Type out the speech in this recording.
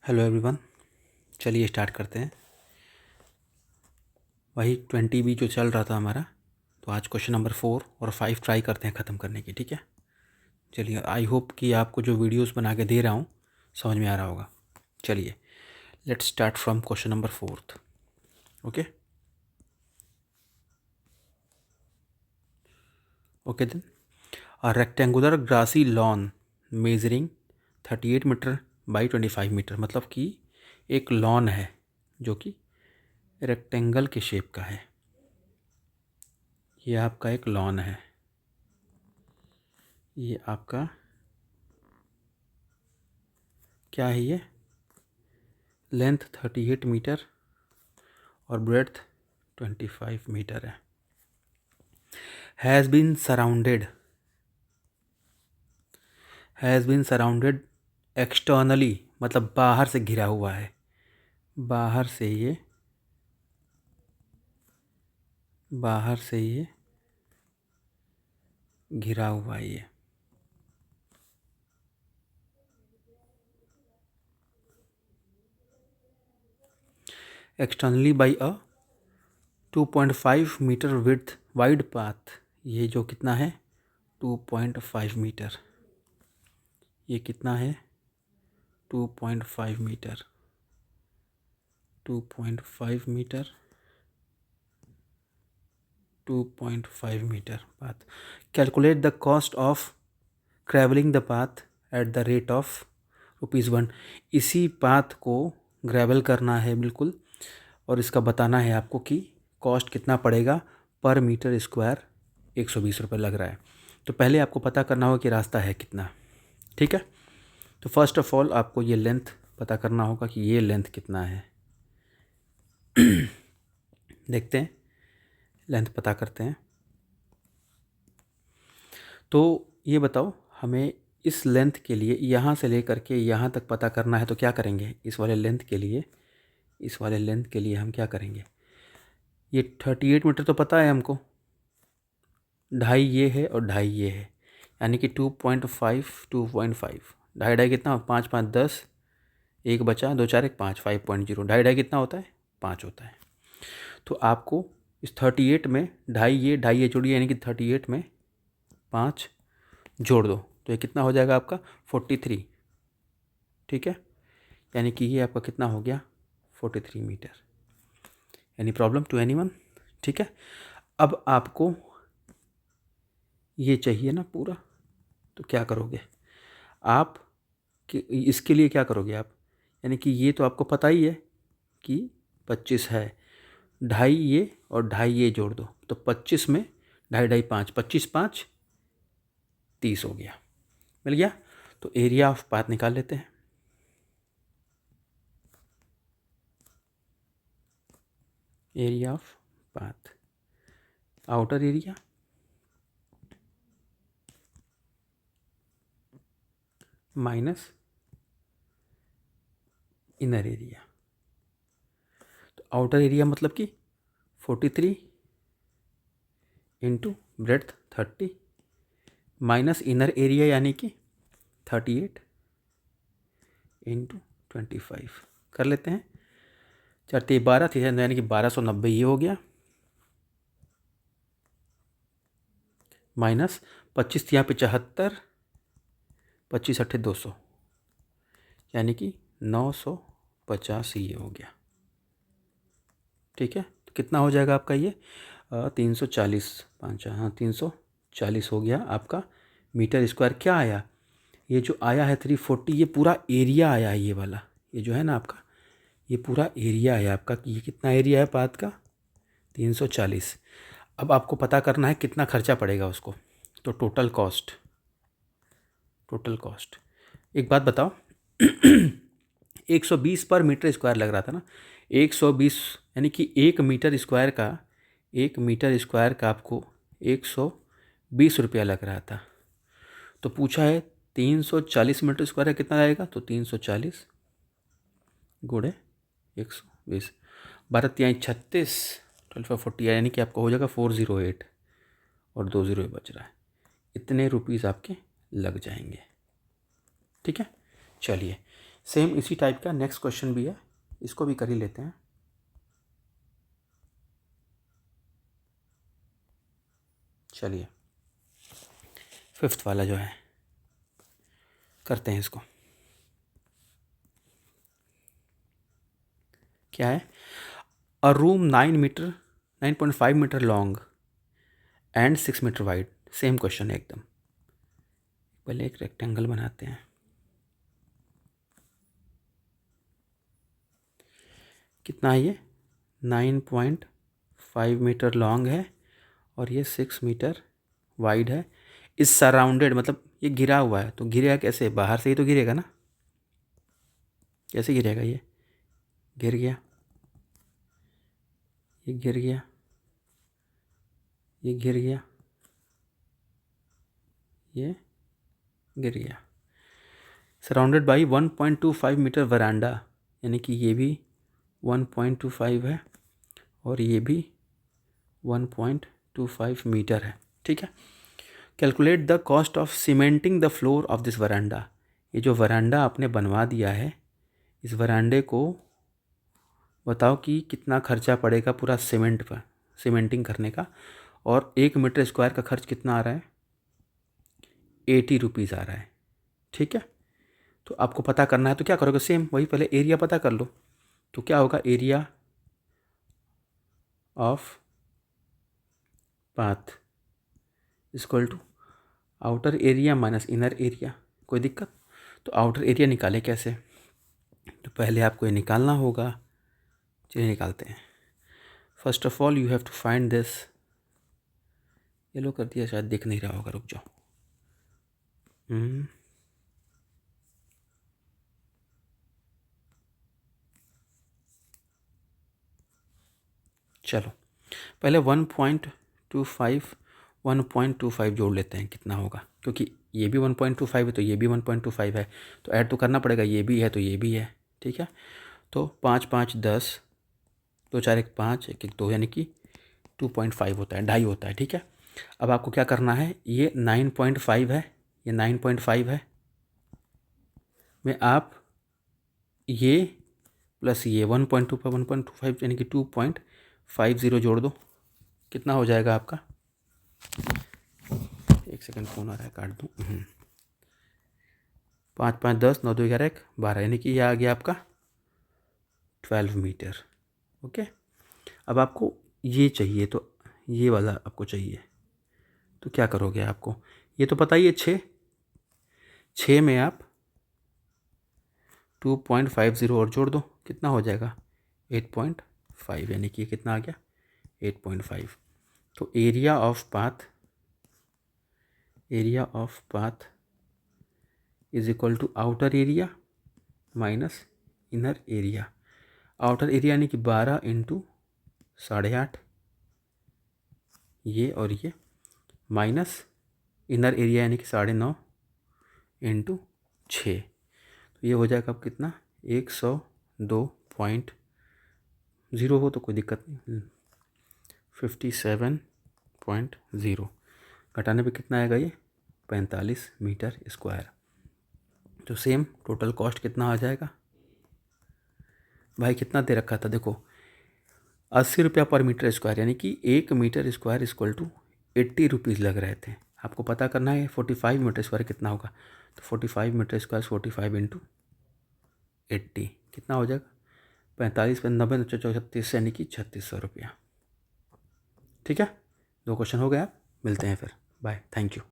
Hello everyone, चलिए start करते हैं। वही 20 भी जो चल रहा था हमारा, तो आज क्वेश्चन नंबर 4 और 5 ट्राई करते हैं ख़त्म करने की। ठीक है, चलिए। आई होप कि आपको जो वीडियोस बना के दे रहा हूँ समझ में आ रहा होगा। चलिए, let's start from question number 4। Okay okay then, a rectangular grassy lawn measuring 38 metre by 25 metre, मतलब कि एक लॉन है जो कि रेक्टेंगल के शेप का है। ये आपका एक लॉन है, ये आपका क्या है, ये लेंथ 38 मीटर और ब्रेड्थ 25 मीटर है। हैज़ बीन सराउंडेड एक्सटर्नली, मतलब बाहर से घिरा हुआ है। बाहर से ये घिरा हुआ है। ये externally by a 2.5 metre width wide path. ये जो कितना है 2.5 मीटर, ये कितना है 2.5 metre, 2.5 metre, 2.5 metre path. Calculate the cost of travelling the path at the rate of ₹1। इसी पाथ को ग्रेवल करना है बिल्कुल, और इसका बताना है आपको कि कॉस्ट कितना पड़ेगा पर मीटर स्क्वायर। 120 रुपये लग रहा है। तो पहले आपको पता करना होगा कि रास्ता है कितना। ठीक है, तो फर्स्ट ऑफ ऑल आपको ये लेंथ पता करना होगा कि ये लेंथ कितना है। देखते हैं, लेंथ पता करते हैं। तो ये बताओ, हमें इस लेंथ के लिए यहाँ से लेकर के यहाँ तक पता करना है, तो क्या करेंगे इस वाले लेंथ के लिए हम क्या करेंगे। ये 38 मीटर तो पता है हमको, 2.5 ये है और 2.5 ये है, यानी कि 2.5 2.5, 2.5 कितना, 5 5 10, एक बचा, 2 4 1 5, 5.0, 2.5 कितना होता है 5 होता है। तो आपको इस 38 में 2.5 ये जोड़िए, यानी कि 38 में 5 जोड़ दो, तो ये कितना हो जाएगा आपका 43। ठीक है, यानी कि ये आपका कितना हो गया 43 metre. Any problem to anyone? ठीक है, अब आपको ये चाहिए ना पूरा, तो क्या करोगे आप कि इसके लिए क्या करोगे आप, यानी कि ये तो आपको पता ही है कि 25 है, 2.5 ये और 2.5 ये जोड़ दो, तो 25 में 2.5 5, 25 5 30 हो गया, मिल गया। तो एरिया ऑफ पाथ निकाल लेते हैं। Area of path, outer area minus inner area. तो आउटर एरिया मतलब कि 43 into breadth 30 minus inner area यानी कि 38 इंटू 25 कर लेते हैं। 4 3 12 थी, यानी कि 1290 ये हो गया, माइनस 25 यहाँ पे 75, 25 8 200, यानी कि 950 ये हो गया। ठीक है, तो कितना हो जाएगा आपका ये 340, 5 हाँ 340 हो गया आपका मीटर स्क्वायर। क्या आया, ये जो आया है 340, ये पूरा एरिया आया है, ये वाला ये जो है ना आपका, ये पूरा एरिया है आपका। ये कितना एरिया है पाथ का 340। अब आपको पता करना है कितना खर्चा पड़ेगा उसको, तो टोटल कॉस्ट एक बात बताओ 120 पर मीटर स्क्वायर लग रहा था ना, 120, यानी कि 1 मीटर स्क्वायर का आपको 120 रुपया लग रहा था। तो पूछा है 340 मीटर स्क्वायर का कितना आएगा, तो 340 गुणे 120, 12 तिहाई 36, 1240, यानी कि आपको हो जाएगा 408 और 2 जीरो बच रहा है। इतने रुपीज़ आपके लग जाएंगे। ठीक है, चलिए सेम इसी टाइप का नेक्स्ट क्वेश्चन भी है, इसको भी कर ही लेते हैं। चलिए 5th वाला जो है करते हैं इसको। क्या है? A room 9.5 metre long and 6 metre wide. Same question है एकदम। पहले एक रेक्टेंगल बनाते हैं। कितना है ये? 9.5 मीटर लॉन्ग है और ये 6 मीटर वाइड है। इस सराउंडेड मतलब ये गिरा हुआ है, तो गिरेगा कैसे? बाहर से ही तो गिरेगा ना। कैसे गिरेगा? ये गिर गया, ये गिर गया, ये गिर गया, ये गिर गया। सराउंडेड बाई 1.25 मीटर वरांडा, यानी कि ये भी 1.25 है और ये भी 1.25 मीटर है। ठीक है। Calculate the cost of cementing the floor of this veranda. ये जो वरांडा आपने बनवा दिया है, इस वरांडे को बताओ कि कितना खर्चा पड़ेगा पूरा सीमेंट पर, सीमेंटिंग करने का। और 1 मीटर स्क्वायर का खर्च कितना आ रहा है? 80 रुपीज़ आ रहा है। ठीक है। तो आपको पता करना है तो क्या करोगे? सेम वही, पहले एरिया पता कर लो। तो क्या होगा? Area of path equal to outer area minus inner area. कोई दिक्कत? तो आउटर एरिया निकाले कैसे? तो पहले आपको ये निकालना होगा। चलिए निकालते हैं। First of all you have to find this. ये लो कर दिया, शायद दिख नहीं रहा होगा, रुक जाओ। चलो पहले 1.25 जोड़ लेते हैं, कितना होगा? क्योंकि ये भी 1.25 है तो ये भी 1.25 है, तो ऐड तो करना पड़ेगा। ये भी है तो ये भी है। ठीक है। तो 5 5 10, 2 4 1 5, 1 1 2, यानी कि 2.5 होता है, 2.5 होता है। ठीक है। अब आपको क्या करना है? ये 9.5 है, ये 9.5 है में आप ये प्लस ये 1.25 यानी कि 2.50 जोड़ दो। कितना हो जाएगा आपका? एक सेकंड, फ़ोन आ रहा है, काट दूँ। 5 5 10, 9 2 11 1 12, यानी कि ये आ गया आपका 12 मीटर। ओके। अब आपको ये चाहिए, तो ये वाला आपको चाहिए, तो क्या करोगे? आपको ये तो पता ही है, 6 में आप 2.50 और जोड़ दो, कितना हो जाएगा? 8.5, यानी कि कितना आ गया? 8.5। तो area of path is equal to outer area minus inner area. Outer area यानी कि 12 इंटू 8.5, ये और ये, माइनस इनर एरिया यानी कि 9.5 इंटू 6। तो ये हो जाएगा अब कितना? 102.0 हो तो कोई दिक्कत नहीं, 57.0 घटाने पे कितना आएगा? ये 45 मीटर स्क्वायर। तो सेम टोटल कॉस्ट कितना आ जाएगा भाई? कितना दे रखा था देखो, 80 रुपया पर मीटर स्क्वायर, यानी कि 1 metre square equal to 80 rupees लग रहे थे। आपको पता करना है 45 मीटर स्क्वायर कितना होगा। तो 45 मीटर स्क्वायर 45 इंटू 80 कितना हो जाएगा? 45 पे 90 36, यानी कि 3600 रुपया। ठीक है। 2 क्वेश्चन हो गया। मिलते हैं फिर। Bye, thank you.